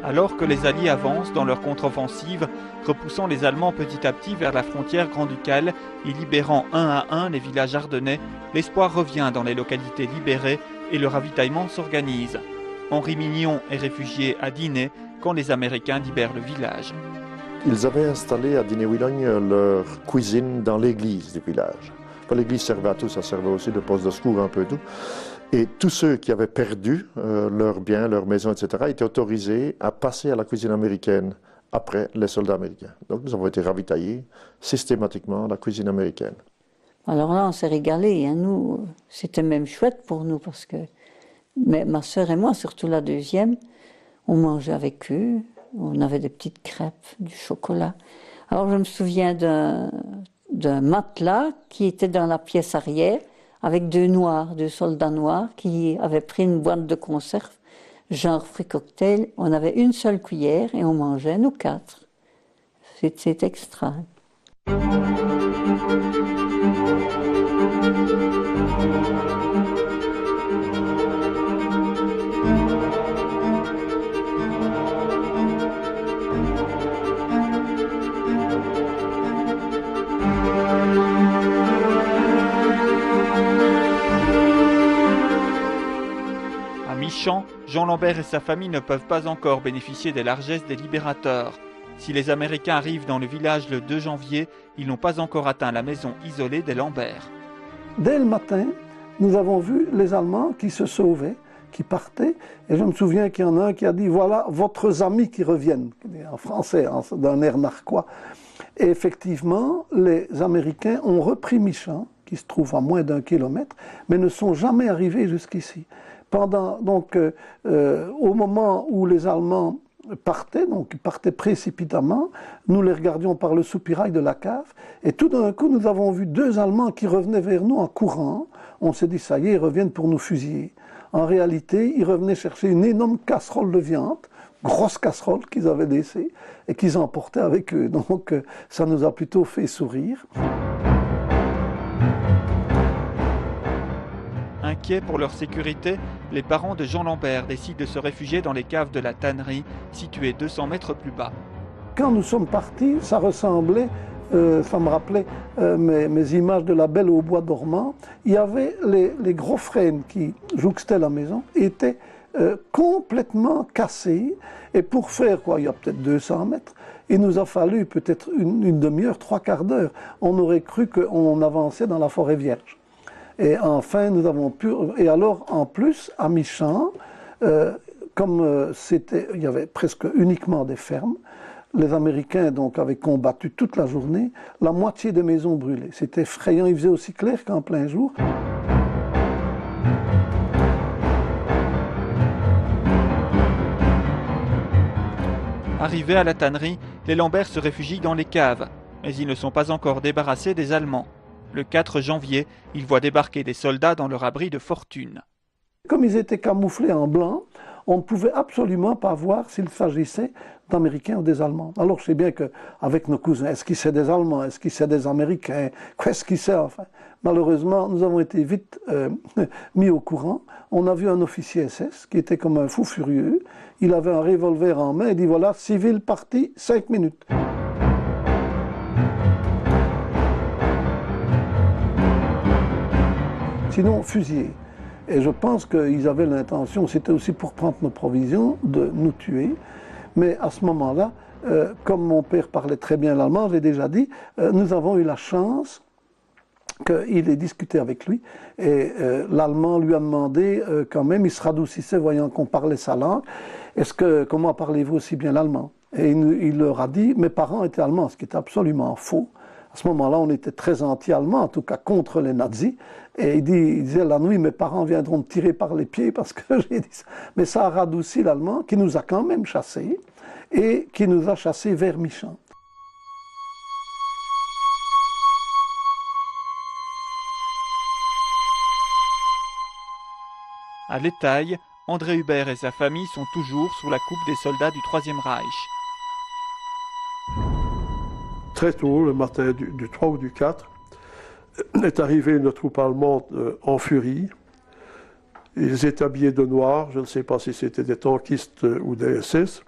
Alors que les Alliés avancent dans leur contre-offensive, repoussant les Allemands petit à petit vers la frontière grand-ducale et libérant un à un les villages ardennais, l'espoir revient dans les localités libérées et le ravitaillement s'organise. Henri Mignon est réfugié à Diney quand les Américains libèrent le village. Ils avaient installé à Diney-Willogne leur cuisine dans l'église du village. L'église servait à tout, ça servait aussi de poste de secours, un peu tout. Et tous ceux qui avaient perdu leurs biens, leurs maisons, etc., étaient autorisés à passer à la cuisine américaine après les soldats américains. Donc nous avons été ravitaillés systématiquement à la cuisine américaine. Alors là, on s'est régalés. Hein. Nous, c'était même chouette pour nous parce que ma sœur et moi, surtout la deuxième, on mangeait avec eux. On avait des petites crêpes, du chocolat. Alors je me souviens d'un matelas qui était dans la pièce arrière avec deux soldats noirs qui avaient pris une boîte de conserve, genre fruits cocktail. On avait une seule cuillère et on mangeait, nous quatre. C'est extra. À Michamps, Jean Lambert et sa famille ne peuvent pas encore bénéficier des largesses des libérateurs. Si les Américains arrivent dans le village le 2 janvier, ils n'ont pas encore atteint la maison isolée des Lambert. Dès le matin, nous avons vu les Allemands qui se sauvaient, qui partaient. Et je me souviens qu'il y en a un qui a dit « Voilà votre amis qui reviennent », en français, d'un air narquois. Et effectivement, les Américains ont repris Michamps, qui se trouve à moins d'1 kilomètre, mais ne sont jamais arrivés jusqu'ici. Au moment où les Allemands partaient, donc ils partaient précipitamment, nous les regardions par le soupirail de la cave, et tout d'un coup nous avons vu 2 Allemands qui revenaient vers nous en courant. On s'est dit ça y est, ils reviennent pour nous fusiller. En réalité, ils revenaient chercher une énorme casserole de viande, grosse casserole qu'ils avaient laissée et qu'ils emportaient avec eux. Donc ça nous a plutôt fait sourire. Inquiets pour leur sécurité, les parents de Jean Lambert décident de se réfugier dans les caves de la tannerie, situées 200 mètres plus bas. Quand nous sommes partis, ça ressemblait, ça me rappelait mes images de la Belle au bois dormant. Il y avait les gros frênes qui jouxtaient la maison, étaient complètement cassés. Et pour faire quoi, il y a peut-être 200 mètres, il nous a fallu peut-être une demi-heure, 3/4 d'heure. On aurait cru qu'on avançait dans la forêt vierge. Et enfin, nous avons pu... Et alors, en plus, à Michamps, comme il y avait presque uniquement des fermes, les Américains donc avaient combattu toute la journée, la moitié des maisons brûlées. C'était effrayant, il faisait aussi clair qu'en plein jour. Arrivés à la tannerie, les Lambert se réfugient dans les caves, mais ils ne sont pas encore débarrassés des Allemands. Le 4 janvier, ils voient débarquer des soldats dans leur abri de fortune. Comme ils étaient camouflés en blanc, on ne pouvait absolument pas voir s'il s'agissait d'Américains ou des Allemands. Alors je sais bien qu'avec nos cousins, est-ce qu'ils c'est des Allemands, est-ce qu'ils c'est des Américains, qu'est-ce qu'ils c'est enfin. Malheureusement, nous avons été vite mis au courant. On a vu un officier SS qui était comme un fou furieux. Il avait un revolver en main et dit voilà, civil parti, 5 minutes. Sinon fusillés. Et je pense qu'ils avaient l'intention, c'était aussi pour prendre nos provisions, de nous tuer. Mais à ce moment-là, comme mon père parlait très bien l'allemand, je l'ai déjà dit, nous avons eu la chance qu'il ait discuté avec lui. Et l'allemand lui a demandé quand même, il se radoucissait voyant qu'on parlait sa langue, comment parlez-vous aussi bien l'allemand? Et il leur a dit, mes parents étaient allemands, ce qui est absolument faux. À ce moment-là, on était très anti-allemand, en tout cas contre les nazis. Et il disait, la nuit, mes parents viendront me tirer par les pieds parce que j'ai dit ça. Mais ça a radouci l'Allemand, qui nous a quand même chassés, et qui nous a chassés vers Michamps. À l'Étaille, André Hubert et sa famille sont toujours sous la coupe des soldats du Troisième Reich. Très tôt, le matin du 3 ou du 4, est arrivée une troupe allemande en furie. Ils étaient habillés de noir, je ne sais pas si c'était des tankistes ou des SS,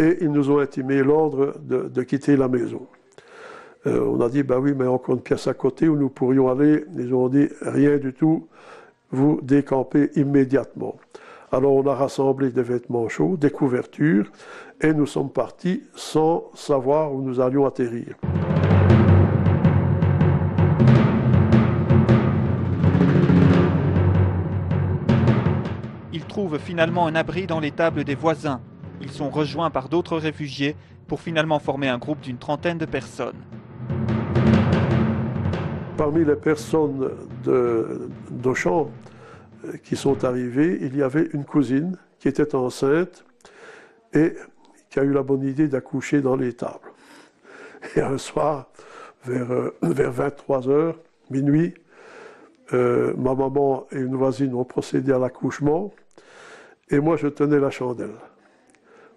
et ils nous ont intimé l'ordre de quitter la maison. On a dit, bah oui, mais encore une pièce à côté où nous pourrions aller. Ils ont dit, rien du tout, vous décampez immédiatement. Alors on a rassemblé des vêtements chauds, des couvertures, et nous sommes partis sans savoir où nous allions atterrir. Ils trouvent finalement un abri dans l'étable des voisins. Ils sont rejoints par d'autres réfugiés pour finalement former un groupe d'une trentaine de personnes. Parmi les personnes d'Auchan qui sont arrivées, il y avait une cousine qui était enceinte et qui a eu la bonne idée d'accoucher dans l'étable. Et un soir, vers 23h, minuit, ma maman et une voisine ont procédé à l'accouchement et moi je tenais la chandelle.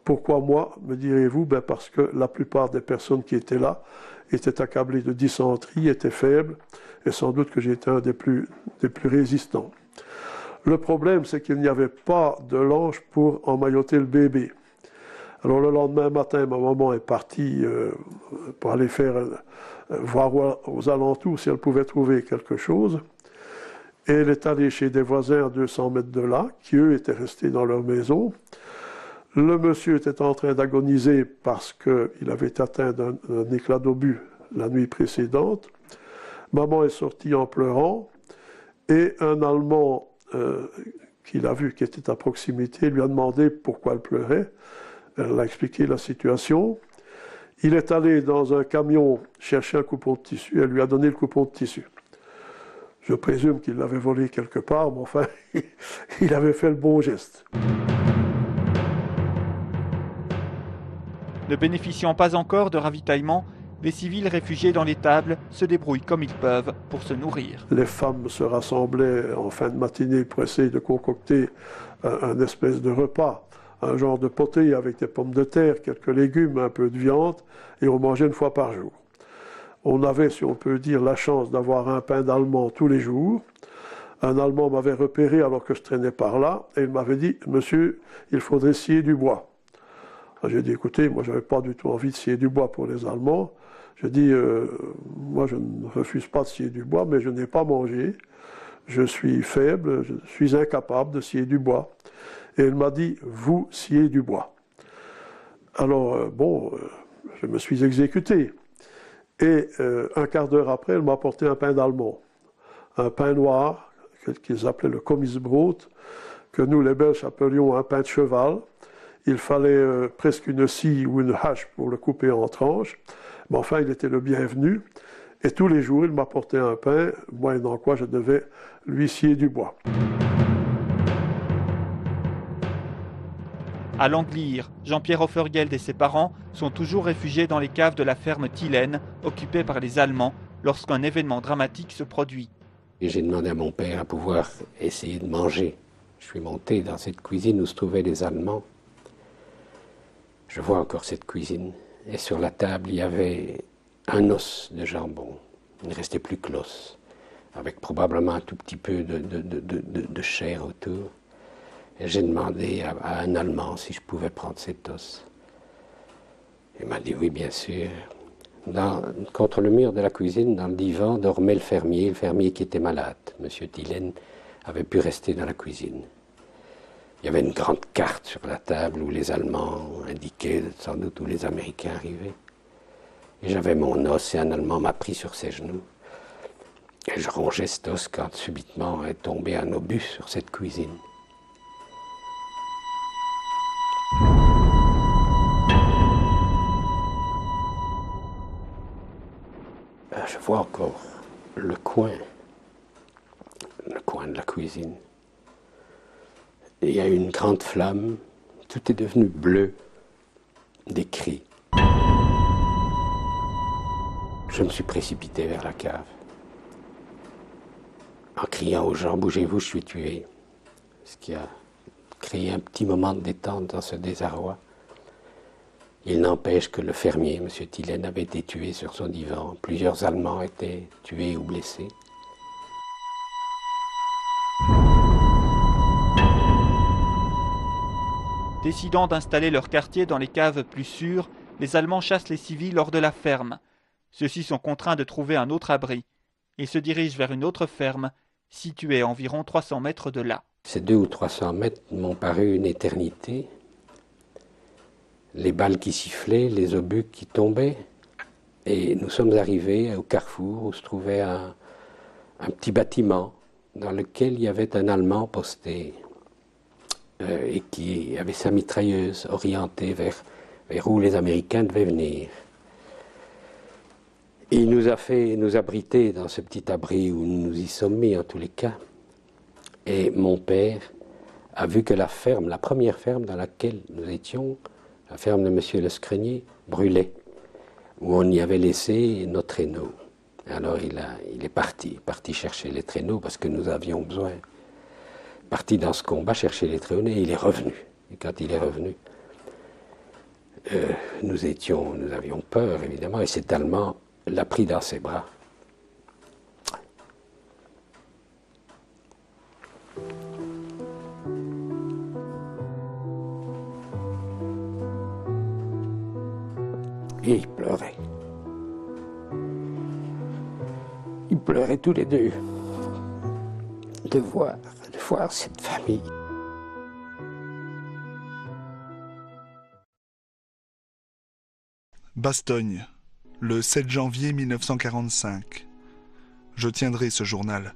Pourquoi moi, me direz-vous? Ben parce que la plupart des personnes qui étaient là étaient accablées de dysenterie, étaient faibles, et sans doute que j'étais un des plus résistants. Le problème, c'est qu'il n'y avait pas de linge pour emmailloter le bébé. Alors le lendemain matin, ma maman est partie pour aller voir aux alentours si elle pouvait trouver quelque chose. Et elle est allée chez des voisins à 200 mètres de là, qui eux étaient restés dans leur maison. Le monsieur était en train d'agoniser parce qu'il avait été atteint d'un éclat d'obus la nuit précédente. Maman est sortie en pleurant et un Allemand qu'il a vu qui était à proximité lui a demandé pourquoi elle pleurait. Elle a expliqué la situation. Il est allé dans un camion chercher un coupon de tissu. Elle lui a donné le coupon de tissu. Je présume qu'il l'avait volé quelque part, mais enfin, il avait fait le bon geste. Ne bénéficiant pas encore de ravitaillement, les civils réfugiés dans l'étable se débrouillent comme ils peuvent pour se nourrir. Les femmes se rassemblaient en fin de matinée pour essayer de concocter un espèce de repas, un genre de poté avec des pommes de terre, quelques légumes, un peu de viande, et on mangeait une fois par jour. On avait, si on peut dire, la chance d'avoir un pain d'Allemand tous les jours. Un Allemand m'avait repéré alors que je traînais par là, et il m'avait dit « Monsieur, il faudrait scier du bois ». J'ai dit, écoutez, moi je n'avais pas du tout envie de scier du bois pour les Allemands. Je dis, moi je ne refuse pas de scier du bois, mais je n'ai pas mangé. Je suis faible, je suis incapable de scier du bois. Et elle m'a dit, vous sciez du bois. Alors, je me suis exécuté. Et un quart d'heure après, elle m'a apporté un pain d'Allemand. Un pain noir, qu'ils appelaient le Kommissbrot, que nous les Belges appelions un pain de cheval. Il fallait presque une scie ou une hache pour le couper en tranches. Mais enfin, il était le bienvenu. Et tous les jours, il m'apportait un pain, moyennant quoi je devais lui scier du bois. À Langlire, Jean-Pierre Hoffergeld et ses parents sont toujours réfugiés dans les caves de la ferme Thielen, occupée par les Allemands, lorsqu'un événement dramatique se produit. Et j'ai demandé à mon père à pouvoir essayer de manger. Je suis monté dans cette cuisine où se trouvaient les Allemands. Je vois encore cette cuisine. Et sur la table, il y avait un os de jambon. Il ne restait plus que l'os, avec probablement un tout petit peu de chair autour. Et j'ai demandé à un Allemand si je pouvais prendre cet os. Il m'a dit oui, bien sûr. Contre le mur de la cuisine, dans le divan, dormait le fermier qui était malade. Monsieur Thielen avait pu rester dans la cuisine. Il y avait une grande carte sur la table où les Allemands indiquaient sans doute où les Américains arrivaient. Et j'avais mon os et un Allemand m'a pris sur ses genoux. Et je rongeais cet os quand subitement est tombé un obus sur cette cuisine. Je vois encore le coin de la cuisine. Et il y a une grande flamme, tout est devenu bleu, des cris. Je me suis précipité vers la cave, en criant aux gens, bougez-vous, je suis tué. Ce qui a créer un petit moment de détente dans ce désarroi. Il n'empêche que le fermier, M. Thielen, avait été tué sur son divan. Plusieurs Allemands étaient tués ou blessés. Décidant d'installer leur quartier dans les caves plus sûres, les Allemands chassent les civils hors de la ferme. Ceux-ci sont contraints de trouver un autre abri. Ils se dirigent vers une autre ferme, située à environ 300 mètres de là. Ces 200 ou 300 mètres m'ont paru une éternité. Les balles qui sifflaient, les obus qui tombaient. Et nous sommes arrivés au carrefour où se trouvait un petit bâtiment dans lequel il y avait un Allemand posté et qui avait sa mitrailleuse orientée vers où les Américains devaient venir. Et il nous a fait nous abriter dans ce petit abri où nous nous y sommes mis en tous les cas. Et mon père a vu que la ferme, la première ferme dans laquelle nous étions, la ferme de M. Lescrenier, brûlait, où on y avait laissé nos traîneaux. Alors il est parti chercher les traîneaux parce que nous avions besoin. Parti dans ce combat chercher les traîneaux et il est revenu. Et quand il est revenu, nous avions peur évidemment et cet Allemand l'a pris dans ses bras. Et ils pleuraient. Ils pleuraient tous les deux de voir cette famille. Bastogne, le 7 janvier 1945. Je tiendrai ce journal,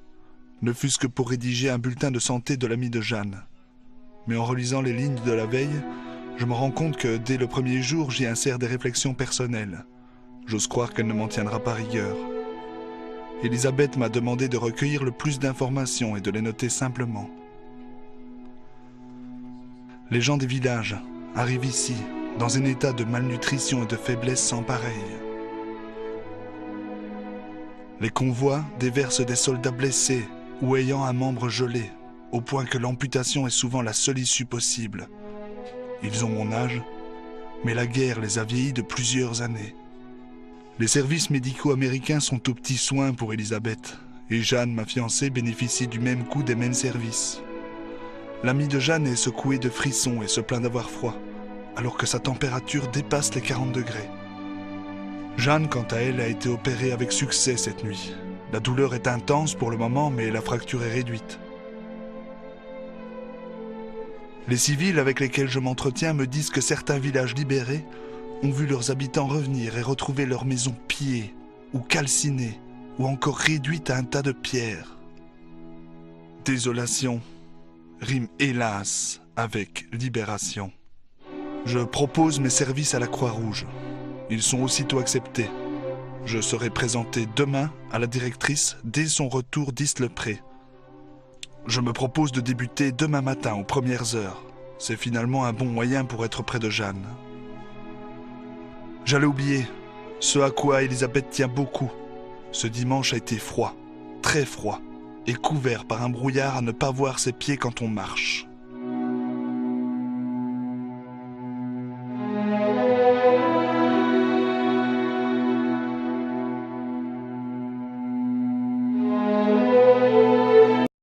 ne fût-ce que pour rédiger un bulletin de santé de l'ami de Jeanne. Mais en relisant les lignes de la veille, je me rends compte que dès le premier jour, j'y insère des réflexions personnelles. J'ose croire qu'elle ne m'en tiendra pas rigueur. Elisabeth m'a demandé de recueillir le plus d'informations et de les noter simplement. Les gens des villages arrivent ici, dans un état de malnutrition et de faiblesse sans pareil. Les convois déversent des soldats blessés ou ayant un membre gelé, au point que l'amputation est souvent la seule issue possible. Ils ont mon âge, mais la guerre les a vieillis de plusieurs années. Les services médicaux américains sont aux petits soins pour Elisabeth, et Jeanne, ma fiancée, bénéficie du même coût des mêmes services. L'ami de Jeanne est secoué de frissons et se plaint d'avoir froid, alors que sa température dépasse les 40 degrés. Jeanne, quant à elle, a été opérée avec succès cette nuit. La douleur est intense pour le moment, mais la fracture est réduite. Les civils avec lesquels je m'entretiens me disent que certains villages libérés ont vu leurs habitants revenir et retrouver leurs maisons pillées, ou calcinées, ou encore réduites à un tas de pierres. Désolation rime hélas avec libération. Je propose mes services à la Croix-Rouge. Ils sont aussitôt acceptés. Je serai présenté demain à la directrice dès son retour d'Isle-Pré. Je me propose de débuter demain matin aux premières heures. C'est finalement un bon moyen pour être près de Jeanne. J'allais oublier ce à quoi Elisabeth tient beaucoup. Ce dimanche a été froid, très froid, et couvert par un brouillard à ne pas voir ses pieds quand on marche.